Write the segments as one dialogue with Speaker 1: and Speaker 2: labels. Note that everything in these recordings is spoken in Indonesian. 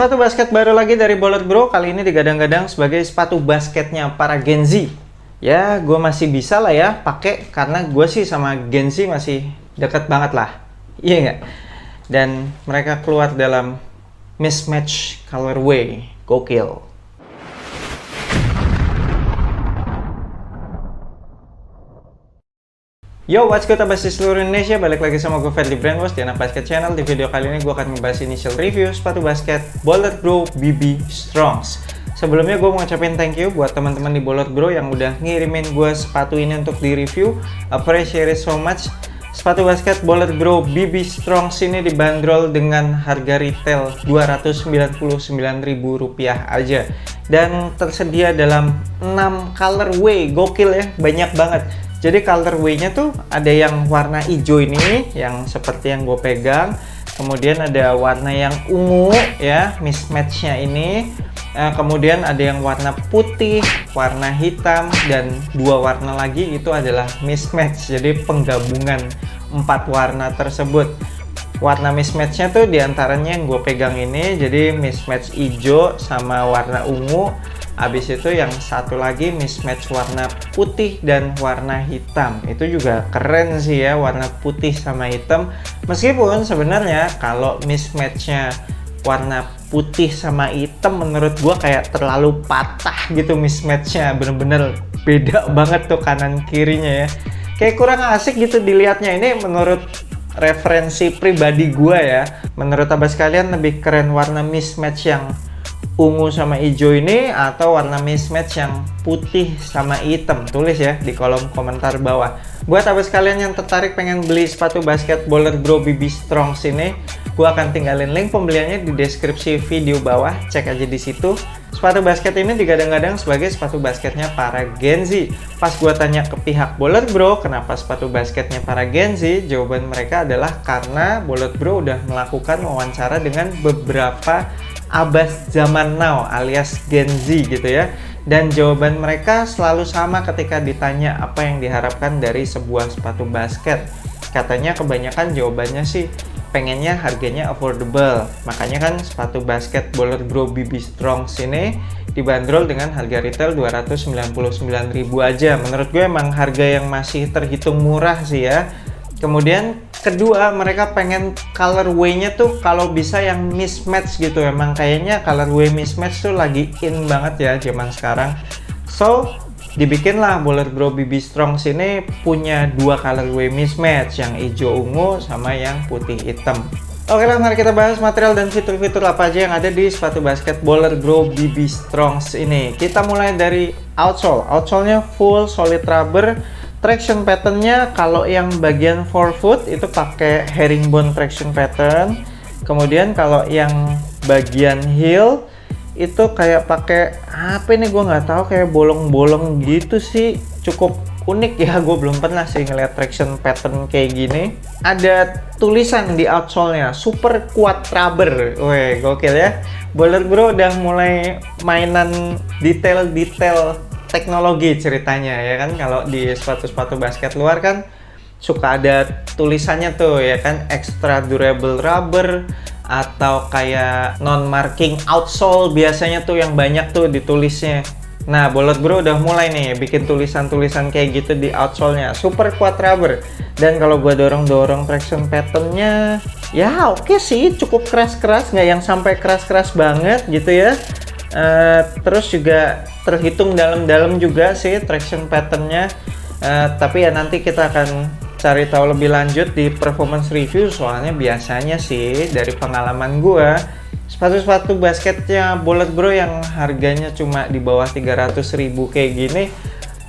Speaker 1: Sepatu basket baru lagi dari Bollard Bro, kali ini digadang-gadang sebagai sepatu basketnya para Gen Z. Ya, gue masih bisa lah ya pakai karena gue sih sama Gen Z masih deket banget lah. Iya nggak? Dan mereka keluar dalam mismatch colorway, gokil. Yo, what's good abas di seluruh Indonesia, balik lagi sama gue Ferdie Brainwash di Anak Basket Channel. Di video kali ini gue akan membahas initial review sepatu basket Bollard Bro BB Strongs. Sebelumnya gue mau ngucapin thank you buat teman-teman di Bollard Bro yang udah ngirimin gue sepatu ini untuk di review. Appreciate it so much. Sepatu basket Bollard Bro BB Strongs ini dibanderol dengan harga retail Rp299.000 aja. Dan tersedia dalam 6 colorway, gokil ya, banyak banget. Jadi colorway-nya tuh ada yang warna hijau ini, yang seperti yang gue pegang. Kemudian ada warna yang ungu ya, mismatch-nya ini. Kemudian ada yang warna putih, warna hitam, dan dua warna lagi itu adalah mismatch. Jadi penggabungan 4 warna tersebut. Warna mismatch-nya tuh diantaranya yang gue pegang ini, jadi mismatch hijau sama warna ungu. Habis itu yang satu lagi mismatch warna putih dan warna hitam. Itu juga keren sih ya, warna putih sama hitam. Meskipun sebenarnya kalau mismatchnya warna putih sama hitam menurut gua kayak terlalu patah gitu mismatchnya. Bener-bener beda banget tuh kanan kirinya ya. Kayak kurang asik gitu dilihatnya. Ini menurut referensi pribadi gua ya. Menurut abas kalian lebih keren warna mismatch yang ungu sama hijau ini atau warna mismatch yang putih sama hitam? Tulis ya di kolom komentar bawah. Buat abas kalian yang tertarik pengen beli sepatu basket Bollard Bro BB Strongs ini, gua akan tinggalin link pembeliannya di deskripsi video bawah, cek aja di situ. Sepatu basket ini digadang-gadang sebagai sepatu basketnya para Gen Z. Pas gua tanya ke pihak Bollard Bro kenapa sepatu basketnya para Gen Z, jawaban mereka adalah karena Bollard Bro udah melakukan wawancara dengan beberapa abas zaman now alias Gen Z gitu ya, dan jawaban mereka selalu sama ketika ditanya apa yang diharapkan dari sebuah sepatu basket. Katanya kebanyakan jawabannya sih pengennya harganya affordable, makanya kan sepatu basket Bollard Bro BB Strongs ini dibanderol dengan harga retail Rp299.000 aja. Menurut gue emang harga yang masih terhitung murah sih ya. Kemudian kedua, mereka pengen colorway-nya tuh kalau bisa yang mismatch gitu. Emang kayaknya colorway mismatch tuh lagi in banget ya zaman sekarang. So, dibikinlah Bollard Bro BB Strongs ini punya dua colorway mismatch, yang hijau ungu sama yang putih hitam. Oke lah, mari kita bahas material dan fitur-fitur apa aja yang ada di sepatu basket Bollard Bro BB Strongs ini. Kita mulai dari outsole. Outsole-nya full solid rubber. Traction patternnya kalau yang bagian forefoot itu pakai herringbone traction pattern. Kemudian kalau yang bagian heel itu kayak pakai apa ini, gue nggak tahu, kayak bolong-bolong gitu sih. Cukup unik ya, gue belum pernah sih ngeliat traction pattern kayak gini. Ada tulisan di outsole-nya, super kuat rubber. Weh, gokil ya. Bollard Bro udah mulai mainan detail-detail teknologi ceritanya ya kan. Kalau di sepatu-sepatu basket luar kan suka ada tulisannya tuh ya kan, extra durable rubber atau kayak non marking outsole biasanya tuh yang banyak tuh ditulisnya. Nah, Bollard Bro udah mulai nih bikin tulisan-tulisan kayak gitu di outsole-nya, super kuat rubber. Dan kalau gua dorong-dorong traction pattern-nya ya oke sih, cukup keras-keras, nggak yang sampai keras-keras banget gitu ya. Terus juga terhitung dalam-dalam juga sih traction patternnya, tapi ya nanti kita akan cari tahu lebih lanjut di performance review. Soalnya biasanya sih dari pengalaman gua, sepatu-sepatu basketnya Bollard Bro yang harganya cuma di bawah 300.000 kayak gini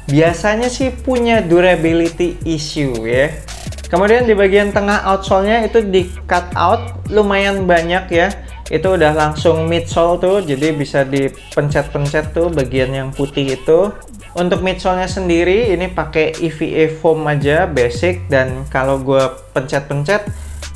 Speaker 1: biasanya sih punya durability issue ya. Kemudian di bagian tengah outsole-nya itu di cut out lumayan banyak ya. Itu udah langsung midsole tuh, jadi bisa dipencet-pencet tuh bagian yang putih itu. Untuk midsole-nya sendiri ini pakai EVA foam aja, basic, dan kalau gue pencet-pencet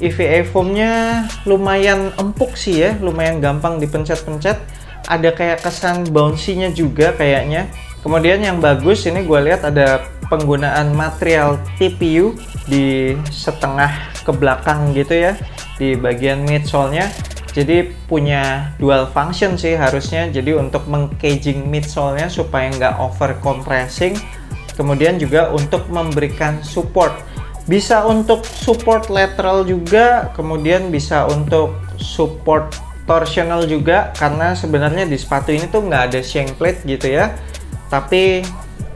Speaker 1: EVA foam-nya lumayan empuk sih ya, lumayan gampang dipencet-pencet. Ada kayak kesan bouncy-nya juga kayaknya. Kemudian yang bagus ini gue lihat ada penggunaan material TPU di setengah ke belakang gitu ya, di bagian midsole-nya. Jadi punya dual function sih harusnya. Jadi untuk mengcaging midsole-nya supaya nggak over compressing. Kemudian juga untuk memberikan support. Bisa untuk support lateral juga, kemudian bisa untuk support torsional juga, karena sebenarnya di sepatu ini tuh nggak ada shank plate gitu ya. Tapi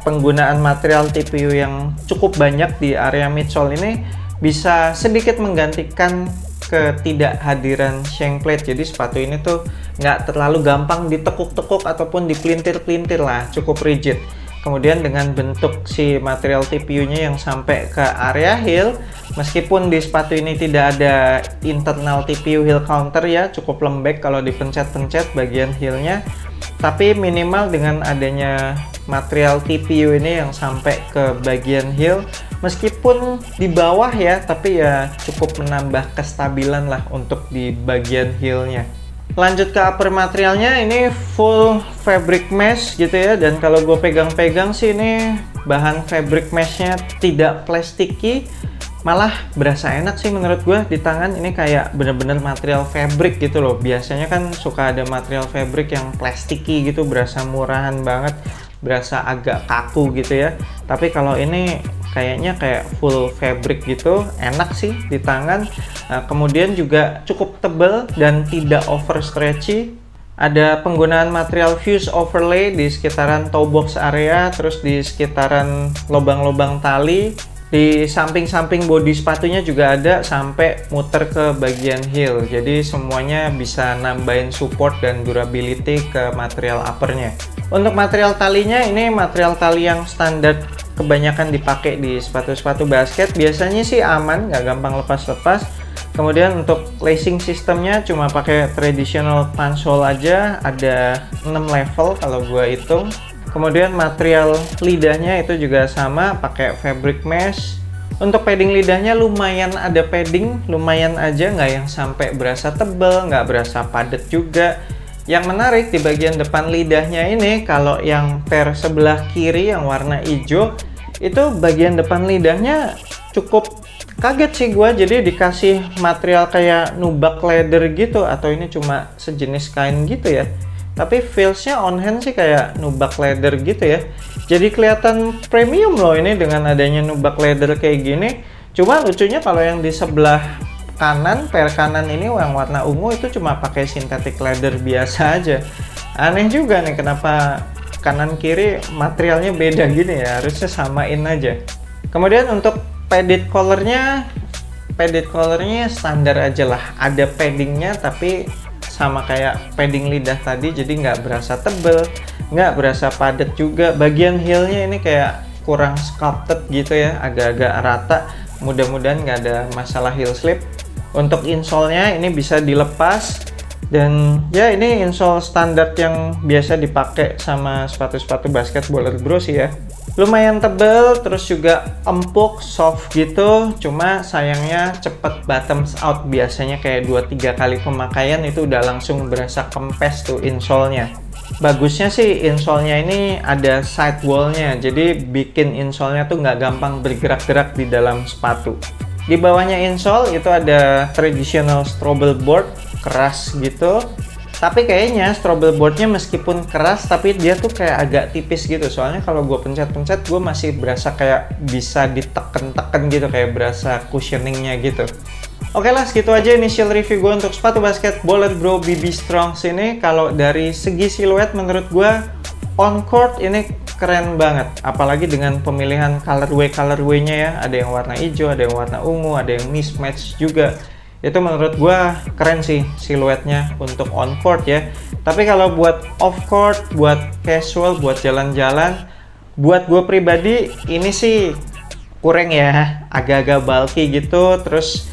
Speaker 1: penggunaan material TPU yang cukup banyak di area midsole ini bisa sedikit menggantikan ketidakhadiran shank plate. Jadi sepatu ini tuh nggak terlalu gampang ditekuk-tekuk ataupun dipelintir-pelintir lah, cukup rigid. Kemudian dengan bentuk si material TPU-nya yang sampai ke area heel, meskipun di sepatu ini tidak ada internal TPU heel counter ya, cukup lembek kalau dipencet-pencet bagian heel-nya, tapi minimal dengan adanya material TPU ini yang sampai ke bagian heel, meskipun di bawah ya, tapi ya cukup menambah kestabilan lah untuk di bagian heel-nya. Lanjut ke upper materialnya, ini full fabric mesh gitu ya, dan kalau gue pegang-pegang sih ini bahan fabric meshnya tidak plasticky, malah berasa enak sih menurut gue di tangan. Ini kayak bener-bener material fabric gitu loh. Biasanya kan suka ada material fabric yang plasticky gitu, berasa murahan banget, berasa agak kaku gitu ya. Tapi kalau ini kayaknya kayak full fabric gitu, enak sih di tangan. Nah, kemudian juga cukup tebal dan tidak over stretchy. Ada penggunaan material fuse overlay di sekitaran toe box area, terus di sekitaran lubang-lubang tali, di samping-samping bodi sepatunya juga ada sampai muter ke bagian heel. Jadi semuanya bisa nambahin support dan durability ke material uppernya. Untuk material talinya, ini material tali yang standar kebanyakan dipakai di sepatu-sepatu basket. Biasanya sih aman, nggak gampang lepas-lepas. Kemudian untuk lacing sistemnya cuma pakai traditional punch hole aja, ada 6 level kalau gua hitung. Kemudian material lidahnya itu juga sama, pakai fabric mesh. Untuk padding lidahnya lumayan ada padding, lumayan aja, nggak yang sampai berasa tebel, nggak berasa padat juga. Yang menarik di bagian depan lidahnya ini, kalau yang pair sebelah kiri yang warna hijau, itu bagian depan lidahnya cukup kaget sih gua. Jadi dikasih material kayak nubuck leather gitu, atau ini cuma sejenis kain gitu ya. Tapi feelsnya on hand sih kayak nubuck leather gitu ya. Jadi kelihatan premium loh ini dengan adanya nubuck leather kayak gini. Cuma lucunya kalau yang di sebelah kanan, pair kanan ini yang warna ungu itu cuma pakai synthetic leather biasa aja. Aneh juga nih kenapa kanan kiri materialnya beda gini ya, harusnya samain aja. Kemudian untuk padded collarnya standar aja lah, ada paddingnya tapi sama kayak padding lidah tadi, jadi nggak berasa tebel, nggak berasa padat juga. Bagian heelnya ini kayak kurang sculpted gitu ya, agak-agak rata. Mudah-mudahan nggak ada masalah heel slip. Untuk insole-nya ini bisa dilepas, dan ya ini insole standar yang biasa dipakai sama sepatu-sepatu basket Baller Bro sih ya. Lumayan tebel, terus juga empuk, soft gitu. Cuma sayangnya cepet bottoms out, biasanya kayak 2-3 kali pemakaian itu udah langsung berasa kempes tuh insole-nya. Bagusnya sih insole-nya ini ada sidewall-nya, jadi bikin insole-nya tuh nggak gampang bergerak-gerak di dalam sepatu. Di bawahnya insole itu ada traditional strobel board, keras gitu. Tapi kayaknya strobel boardnya meskipun keras, tapi dia tuh kayak agak tipis gitu. Soalnya kalau gue pencet-pencet, gue masih berasa kayak bisa diteken-teken gitu, kayak berasa cushioningnya gitu. Oke lah, segitu aja initial review gue untuk sepatu basket Baller Bro BB Strongs ini. Kalau dari segi siluet menurut gue on court ini keren banget, apalagi dengan pemilihan colorway-nya ya. Ada yang warna hijau, ada yang warna ungu, ada yang mismatch juga. Itu menurut gua keren sih siluetnya untuk on court ya. Tapi kalau buat off court, buat casual, buat jalan-jalan, buat gua pribadi ini sih kurang ya, agak-agak bulky gitu. Terus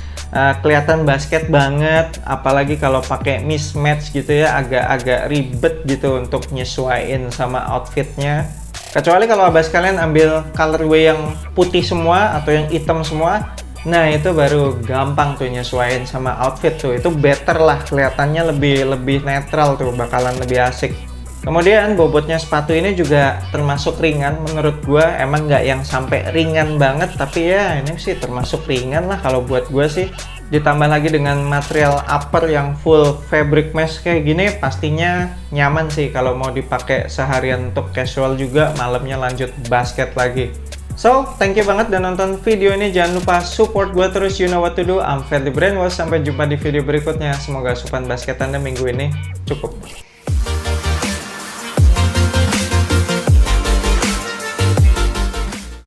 Speaker 1: kelihatan basket banget, apalagi kalau pakai mismatch gitu ya, agak-agak ribet gitu untuk nyesuaiin sama outfitnya. Kecuali kalau abas kalian ambil colorway yang putih semua atau yang hitam semua, nah itu baru gampang tuh nyesuaiin sama outfit tuh. Itu better lah, kelihatannya lebih netral tuh, bakalan lebih asik. Kemudian bobotnya sepatu ini juga termasuk ringan menurut gua. Emang nggak yang sampai ringan banget, tapi ya ini sih termasuk ringan lah kalau buat gua sih. Ditambah lagi dengan material upper yang full fabric mesh kayak gini, pastinya nyaman sih kalau mau dipakai seharian untuk casual juga, malamnya lanjut basket lagi. So, thank you banget udah nonton video ini. Jangan lupa support gue terus, you know what to do. I'm Freddy Brainwash. Sampai jumpa di video berikutnya. Semoga asupan basket Anda minggu ini cukup.